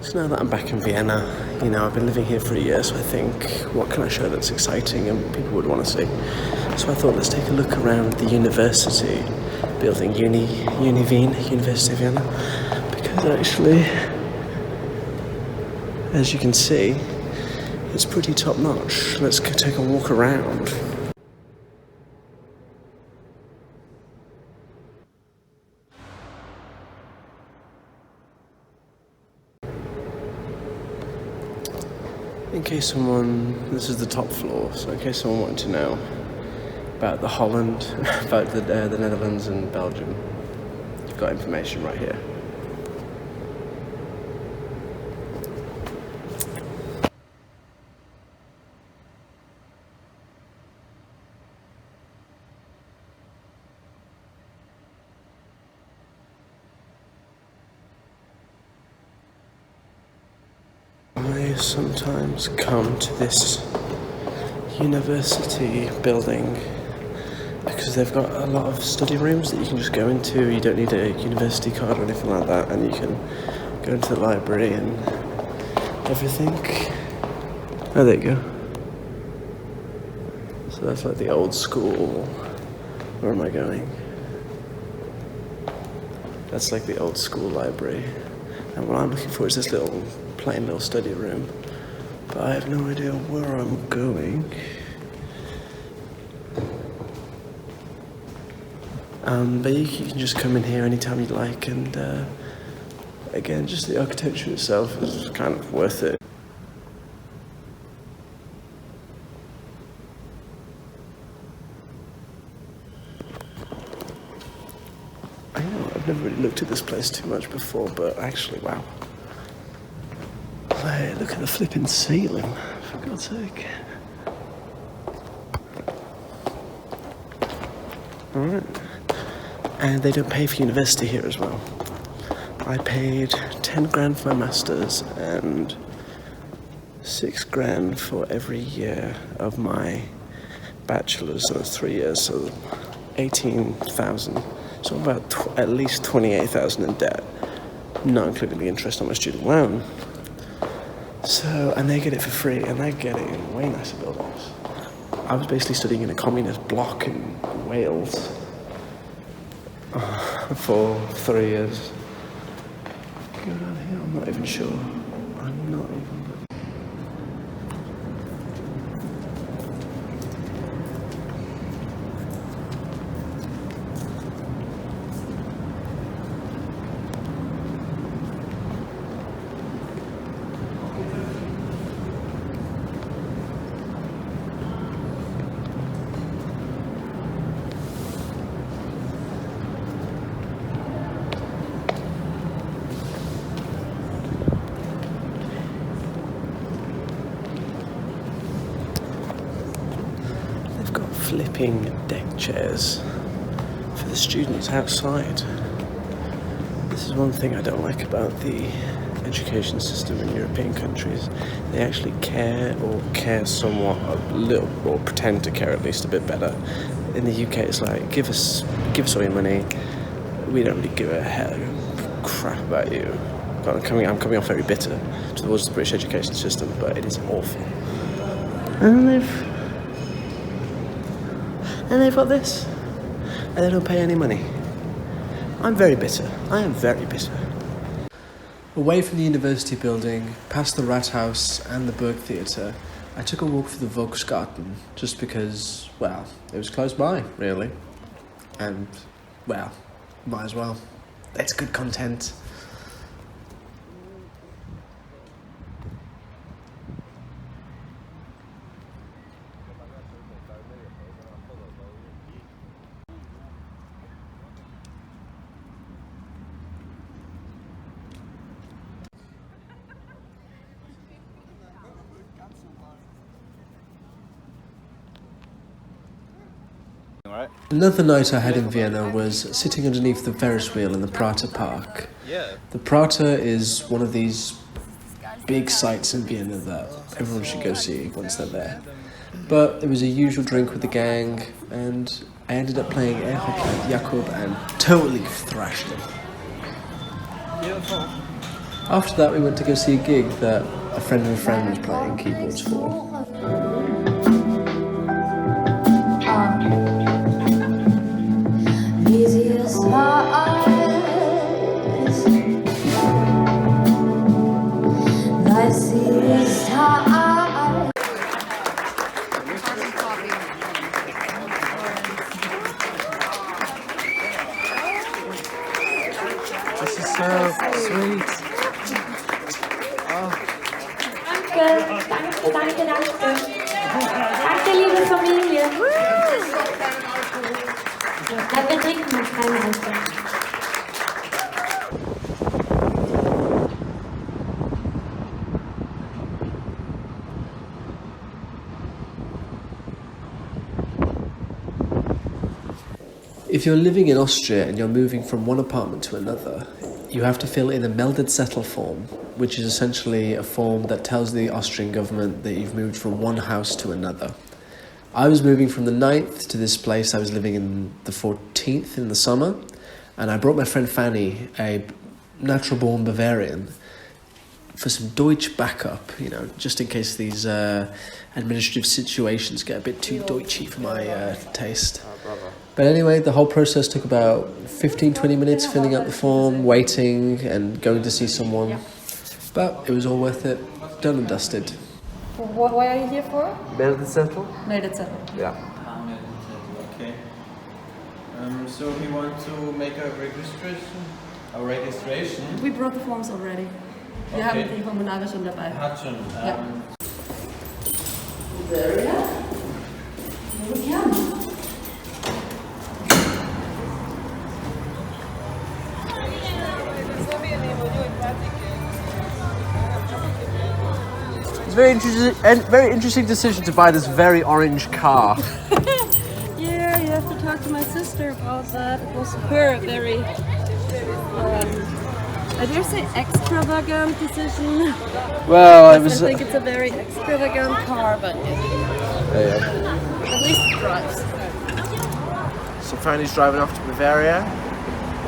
So now that I'm back in Vienna, you know, I've been living here for a year, so I think, what can I show that's exciting and people would want to see? So I thought, let's take a look around the university building, University of Vienna, because actually, as you can see, it's pretty top notch. Let's go take a walk around. In case this is the top floor, so in case someone wanted to know about the Holland, about the Netherlands and Belgium, you've got information right here. I sometimes come to this university building because they've got a lot of study rooms that you can just go into. You don't need a university card or anything like that, and you can go into the library and everything. Oh, there you go. So that's like the old school. Where am I going? That's like the old school library. And what I'm looking for is this plain little study room. But I have no idea where I'm going. But you can just come in here anytime you like, and again, just the architecture itself is kind of worth it. I know, I've never really looked at this place too much before, but actually, wow. Hey, look at the flipping ceiling, for God's sake. Alright. And they don't pay for university here as well. I paid 10 grand for my masters and 6 grand for every year of my bachelor's, so that's 3 years, so 18,000. So about at least 28,000 in debt, not including the interest on my student loan. So, and they get it for free, and they get it in way nicer buildings. I was basically studying in a communist block in Wales for 3 years. Go down here, I'm not even sure. I'm not even... Flipping deck chairs for the students outside. This is one thing I don't like about the education system in European countries. They actually care somewhat a little, or pretend to care at least a bit better. In the UK, it's like, give us all your money. We don't really give a crap about you. I'm coming off very bitter towards the British education system, but it is awful. And they've got this, and they don't pay any money. I'm very bitter. I am very bitter. Away from the university building, past the Rathaus and the Burg Theatre, I took a walk through the Volksgarten, just because, well, it was close by, really. And, well, might as well. It's good content. Another night I had in Vienna was sitting underneath the Ferris wheel in the Prater Park. The Prater is one of these big sites in Vienna that everyone should go see once they're there. But there was a usual drink with the gang, and I ended up playing air hockey with Jakob and totally thrashed him. After that, we went to go see a gig that a friend of a friend was playing keyboards for. This is so sweet. Danke. Danke, liebe Familie. Ja, wir trinken noch keine Alkohol. If you're living in Austria and you're moving from one apartment to another, you have to fill in a melded settle form, which is essentially a form that tells the Austrian government that you've moved from one house to another. I was moving from the 9th to this place. I was living in the 14th in the summer, and I brought my friend Fanni, a natural-born Bavarian, for some Deutsch backup, you know, just in case these administrative situations get a bit too Deutschy for my taste. But anyway, the whole process took about 15-20 minutes, filling out the form, waiting and going to see someone. But it was all worth it, done and dusted. Why are you here for? Melded settle? Melded settle. Yeah. Okay. So we want to make a registration. We brought the forms already. Wir haben die Formulare schon dabei. Hat schon. Ja. Bavaria? Ja. It's very interesting decision to buy this very orange car. Yeah, you have to talk to my sister about that. It was her very, I dare say extravagant decision. Well, I think it's a very extravagant car, but at least it drives. So Fanny's driving off to Bavaria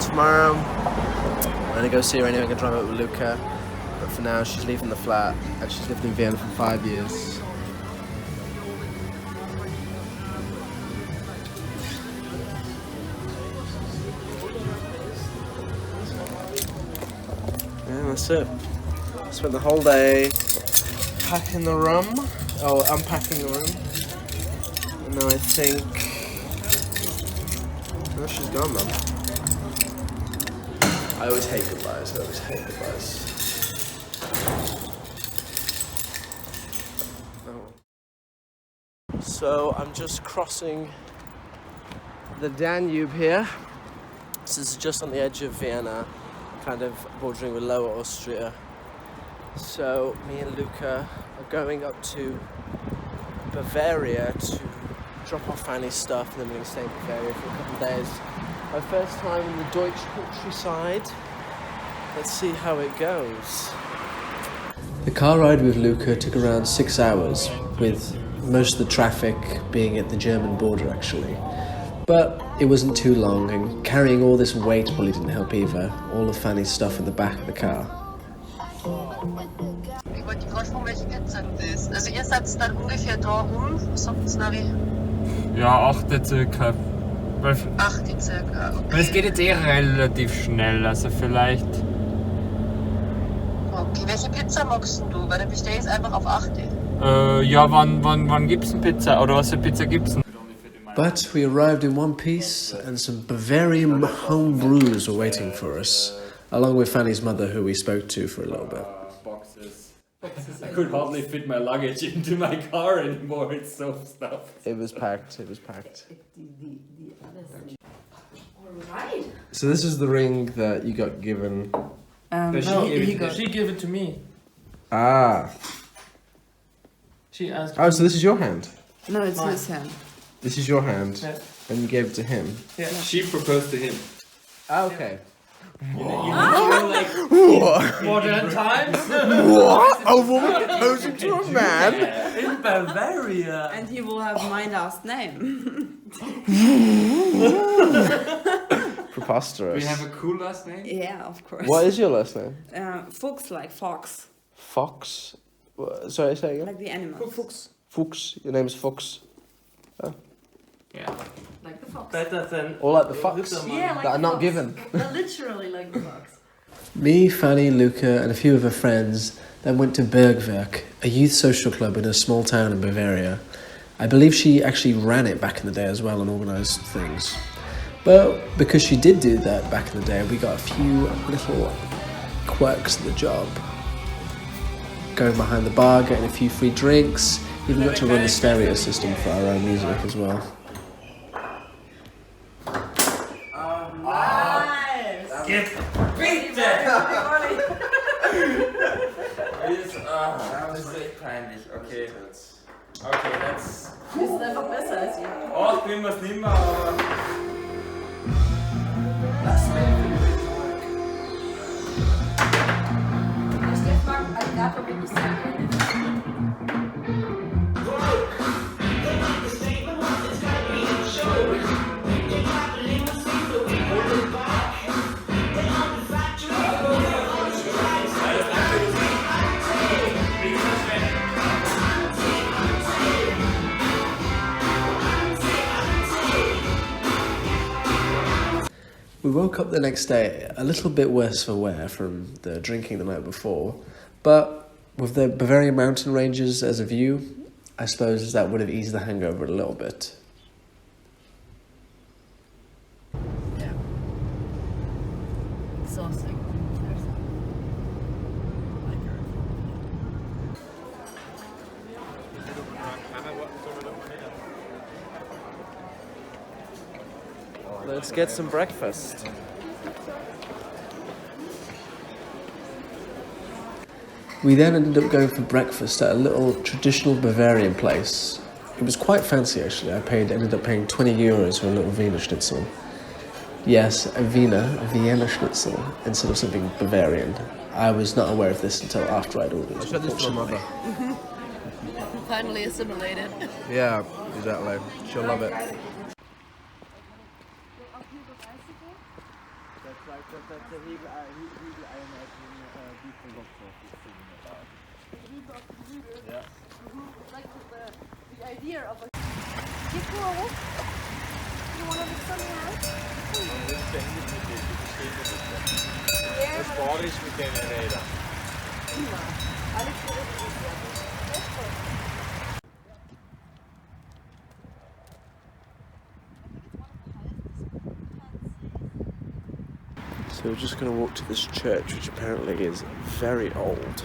tomorrow. I'm gonna go see her anyway. I'm gonna drive up with Luca. But for now, she's leaving the flat, and she's lived in Vienna for 5 years. Yeah, that's it. Spent the whole day packing the room, unpacking the room. And now I think, oh, she's gone, man. I always hate goodbyes. So I'm just crossing the Danube here. This is just on the edge of Vienna, kind of bordering with Lower Austria. So me and Luca are going up to Bavaria to drop off Fanny's stuff, and then we're going to stay in Bavaria for a couple of days. My first time in the Deutsch countryside. Let's see how it goes. The car ride with Luca took around 6 hours, with most of the traffic being at the German border actually. But it wasn't too long, and carrying all this weight probably didn't help either. All of Fanny's stuff in the back of the car. Ich wollte gerade fragen, welche Uhrzeit das ist. Also ihr seid dann ungefähr da sagt das Navi? Ja, 8 circa. 8 circa, okay. Es geht jetzt eh relativ schnell, also vielleicht... Okay, welche Pizza magst du? Weil dann bestell ich es einfach auf 8. Ja, wann gibt's denn Pizza? Oder was für Pizza gibt's denn? But we arrived in one piece, and some Bavarian home brews were waiting for us, along with Fanny's mother, who we spoke to for a little bit. Boxes. I could hardly fit my luggage into my car anymore, it's so stuffed. It was packed. Alright. So this is the ring that you got given. She gave it to me. Ah. She asked Oh, so this is your hand? No, it's his hand. This is your hand? Yeah. And you gave it to him? Yeah. She proposed to him. Ah, okay. You know, like modern times. What? A woman proposing to a man? In Bavaria. And he will have my last name. Preposterous. Do you have a cool last name? Yeah, of course. What is your last name? Fuchs, like fox. Fox? Sorry, say again? Like the animal. Fuchs. Fuchs. Your name is Fox. Oh. Yeah. Like the fox. Better than. Or like the fox Yeah, like that are the not fox. given. Literally like the fox. Me, Fanny, Luca, and a few of her friends then went to Bergwerk, a youth social club in a small town in Bavaria. I believe she actually ran it back in the day as well and organised things. But because she did do that back in the day, we got a few little quirks of the job. Going behind the bar, getting a few free drinks, even got to run the stereo system for our own music as well. Bitte! Das ist echt peinlich. Okay. Okay, that's. Die sind einfach besser als ihr. Oh, ich bin was nimmer, aber. Stefan, Alligator bin ich sehr We woke up the next day a little bit worse for wear from the drinking the night before, but with the Bavarian mountain ranges as a view, I suppose that would have eased the hangover a little bit. Yeah. Exhausting. Let's get some breakfast. We then ended up going for breakfast at a little traditional Bavarian place. It was quite fancy actually. I ended up paying 20 euros for a little Wiener Schnitzel. Yes, a Vienna Schnitzel, instead of something Bavarian. I was not aware of this until after I'd ordered. Unfortunately. Finally assimilated. Yeah, exactly. She'll love it. The idea of a... You want to look something else? Das war ich mit den Rädern. So we're just going to walk to this church, which apparently is very old.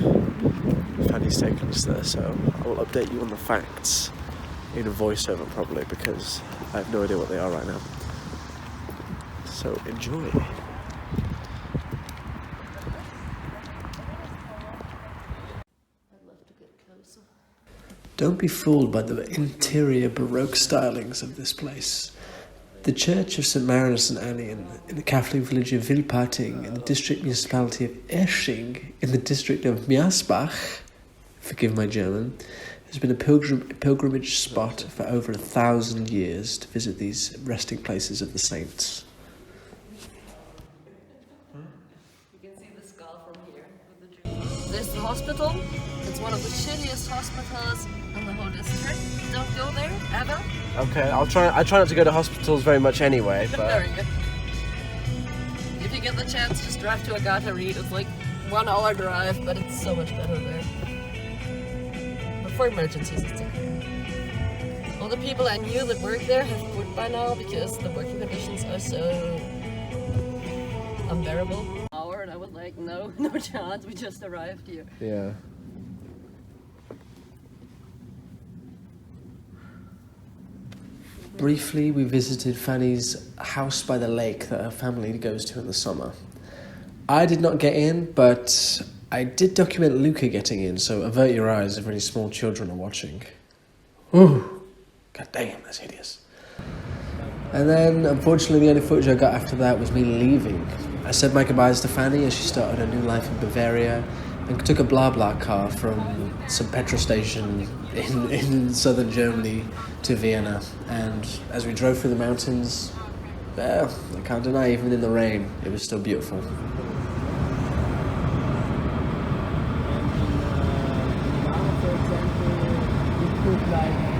Fanny's taken us there, so I will update you on the facts in a voiceover probably, because I have no idea what they are right now. So enjoy. Don't be fooled by the interior Baroque stylings of this place. The Church of St. Marinus and Annie in the Catholic village of Wilpating in the district municipality of Esching in the district of Miasbach, forgive my German, has been a pilgrimage spot for over 1,000 years to visit these resting places of the saints. You can see the skull from here. There's the hospital. It's one of the shittiest hospitals in the whole district. Don't go there, ever. Okay, I try not to go to hospitals very much anyway, but... Very good. If you get the chance, just drive to Agatha Reed. It's like 1 hour drive, but it's so much better there. But for emergencies, it's okay. All the people I knew that work there have quit by now because the working conditions are so unbearable. Hour, and I was like, no chance. We just arrived here. Yeah. Briefly, we visited Fanny's house by the lake that her family goes to in the summer. I did not get in, but I did document Luca getting in, so avert your eyes if any small children are watching. Ooh, god damn, that's hideous. And then, unfortunately, the only footage I got after that was me leaving. I said my goodbyes to Fanny as she started a new life in Bavaria, and took a blah car from some petrol station in southern Germany to Vienna. And as we drove through the mountains, Well, I can't deny, even in the rain, it was still beautiful. And in Bavaria, for example, we put like